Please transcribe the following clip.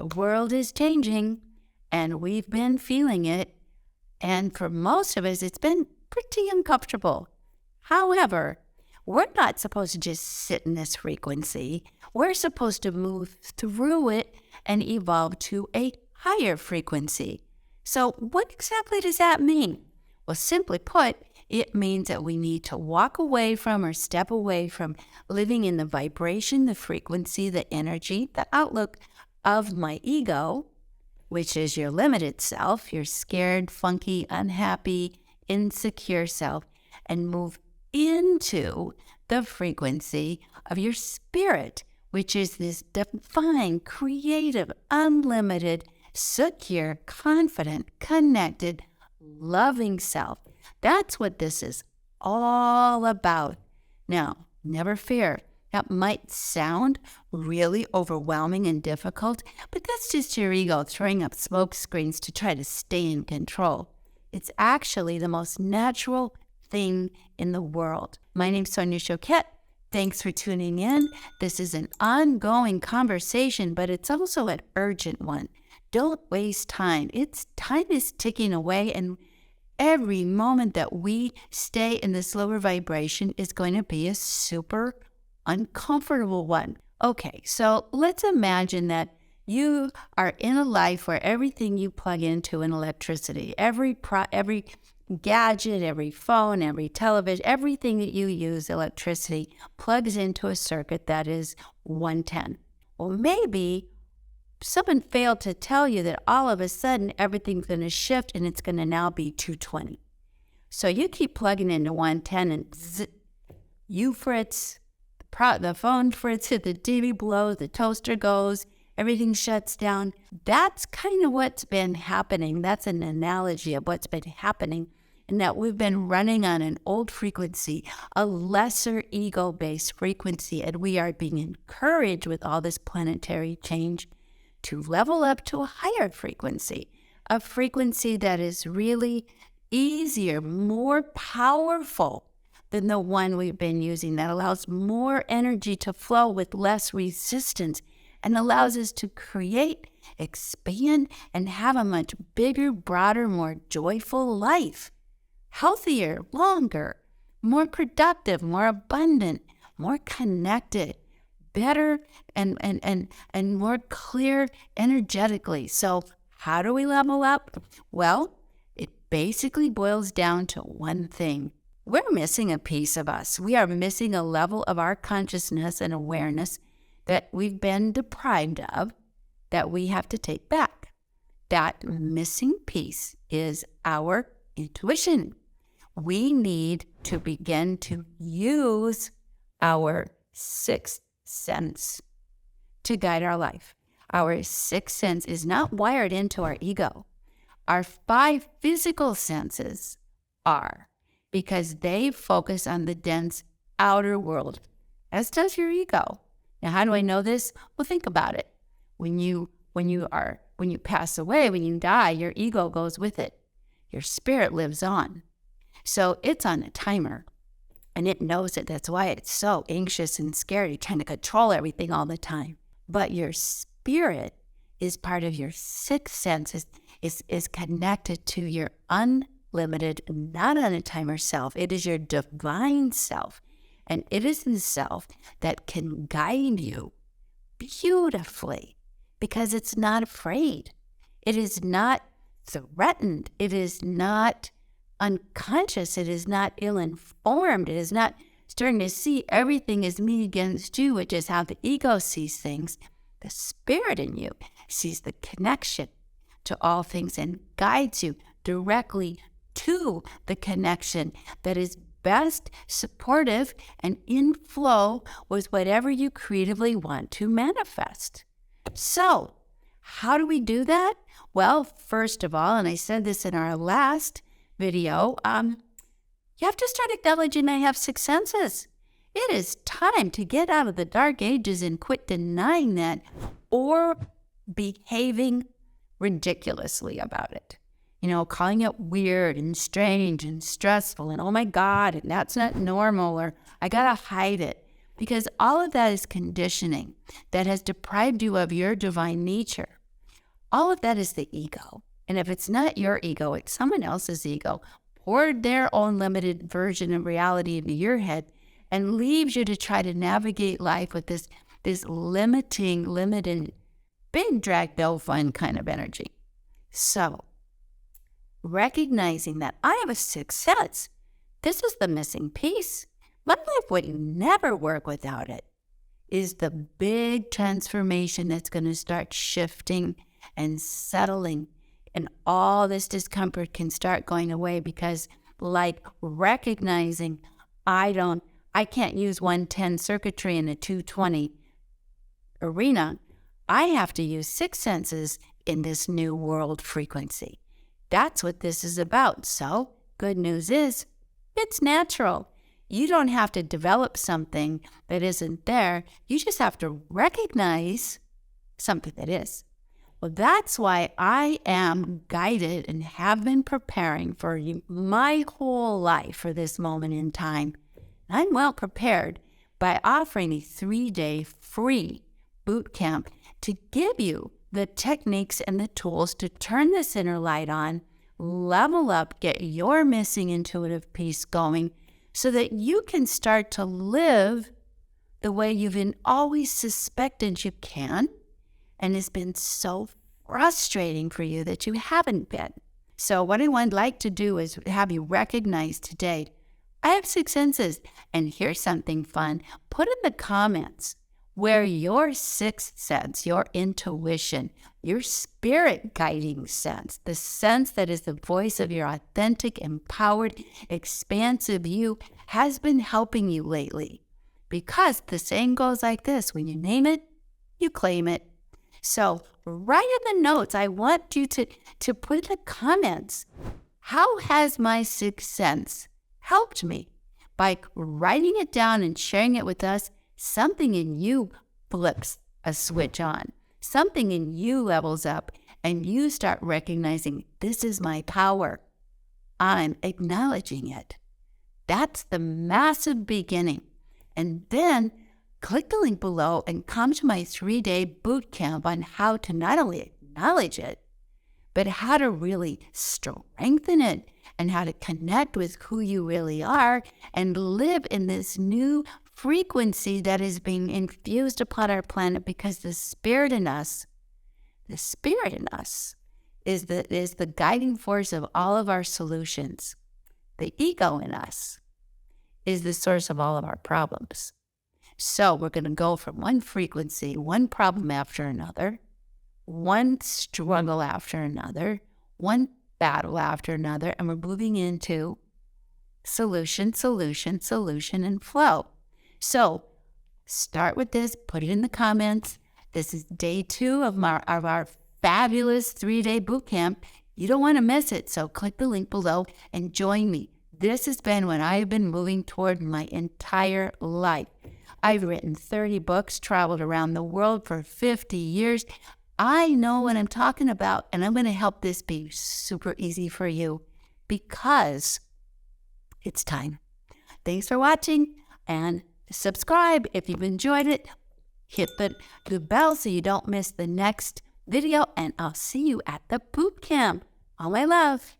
The world is changing, and we've been feeling it. And for most of us, it's been pretty uncomfortable. However, we're not supposed to just sit in this frequency. We're supposed to move through it and evolve to a higher frequency. So what exactly does that mean? Well, simply put, it means that we need to walk away from or step away from living in the vibration, the frequency, the energy, the outlook of my ego, which is your limited self, your scared, funky, unhappy, insecure self, and move into the frequency of your spirit, which is this divine, creative, unlimited, secure, confident, connected, loving self. That's what this is all about. Now, never fear. That might sound really overwhelming and difficult, but that's just your ego throwing up smoke screens to try to stay in control. It's actually the most natural thing in the world. My name's Sonia Choquette. Thanks for tuning in. This is an ongoing conversation, but it's also an urgent one. Don't waste time. Time is ticking away, and every moment that we stay in this lower vibration is going to be a super uncomfortable one. Okay, so let's imagine that you are in a life where everything you plug into in electricity, every gadget, every phone, every television, everything that you use electricity plugs into a circuit that is 110. Well, maybe someone failed to tell you that all of a sudden everything's going to shift and it's going to now be 220. So you keep plugging into 110 and you fritz, the phone fritz, the TV blows, the toaster goes, everything shuts down. That's kind of what's been happening. That's an analogy of what's been happening, and that we've been running on an old frequency, a lesser ego-based frequency, and we are being encouraged with all this planetary change to level up to a higher frequency, a frequency that is really easier, more powerful than the one we've been using, that allows more energy to flow with less resistance and allows us to create, expand, and have a much bigger, broader, more joyful life. Healthier, longer, more productive, more abundant, more connected, better and more clear energetically. So how do we level up? Well, it basically boils down to one thing. We're missing a piece of us. We are missing a level of our consciousness and awareness that we've been deprived of, that we have to take back. That missing piece is our intuition. We need to begin to use our sixth sense to guide our life. Our sixth sense is not wired into our ego. Our 5 physical senses are, because they focus on the dense outer world, as does your ego. Now, how do I know this? Well, think about it. When you pass away, when you die, your ego goes with it. Your spirit lives on. So it's on a timer, and it knows it. That's why it's so anxious and scared, trying to control everything all the time. But your spirit is part of your sixth sense, is connected to your unlimited, not on a timer self. It is your divine self. And it is the self that can guide you beautifully, because it's not afraid. It is not threatened. It is not unconscious. It is not ill-informed. It is not starting to see everything as me against you, which is how the ego sees things. The spirit in you sees the connection to all things and guides you directly to the connection that is best supportive and in flow with whatever you creatively want to manifest. So, how do we do that? Well, first of all, and I said this in our last video, you have to start acknowledging I have 6 senses. It is time to get out of the dark ages and quit denying that or behaving ridiculously about it. Calling it weird and strange and stressful and oh my God, and that's not normal, or I gotta hide it. Because all of that is conditioning that has deprived you of your divine nature. All of that is the ego. And if it's not your ego, it's someone else's ego, poured their own limited version of reality into your head and leaves you to try to navigate life with this limited, big drag, no fun kind of energy. So, recognizing that I have a sixth sense, this is the missing piece. My life would never work without it, is the big transformation that's going to start shifting and settling, and all this discomfort can start going away because, like, recognizing I can't use 110 circuitry in a 220 arena. I have to use six senses in this new world frequency. That's what this is about. So, good news is, it's natural. You don't have to develop something that isn't there. You just have to recognize something that is. Well, that's why I am guided and have been preparing for my whole life for this moment in time. I'm well prepared by offering a 3-day free boot camp to give you the techniques and the tools to turn this inner light on, level up, get your missing intuitive piece going so that you can start to live the way you've always suspected you can, and it's been so frustrating for you that you haven't been. So what I would like to do is have you recognize today, I have six senses, and here's something fun. Put in the comments where your sixth sense, your intuition, your spirit guiding sense, the sense that is the voice of your authentic, empowered, expansive you, has been helping you lately. Because the saying goes like this: when you name it, you claim it. So write in the notes. I want you to put in the comments, how has my sixth sense helped me? By writing it down and sharing it with us, something in you flips a switch on. Something in you levels up, and you start recognizing, this is my power. I'm acknowledging it. That's the massive beginning. And then click the link below and come to my 3-day boot camp on how to not only acknowledge it, but how to really strengthen it and how to connect with who you really are and live in this new frequency that is being infused upon our planet, because the spirit in us is the guiding force of all of our solutions. The ego in us is the source of all of our problems. So we're going to go from one frequency, one problem after another, one struggle after another, one battle after another, and we're moving into solution, and flow. So start with this, put it in the comments. This is day 2 of our fabulous 3-day boot camp. You don't want to miss it, so click the link below and join me. This has been what I've been moving toward my entire life. I've written 30 books, traveled around the world for 50 years. I know what I'm talking about, and I'm going to help this be super easy for you because it's time. Thanks for watching, and subscribe if you've enjoyed it. Hit the bell so you don't miss the next video, and I'll see you at the boot camp. All my love.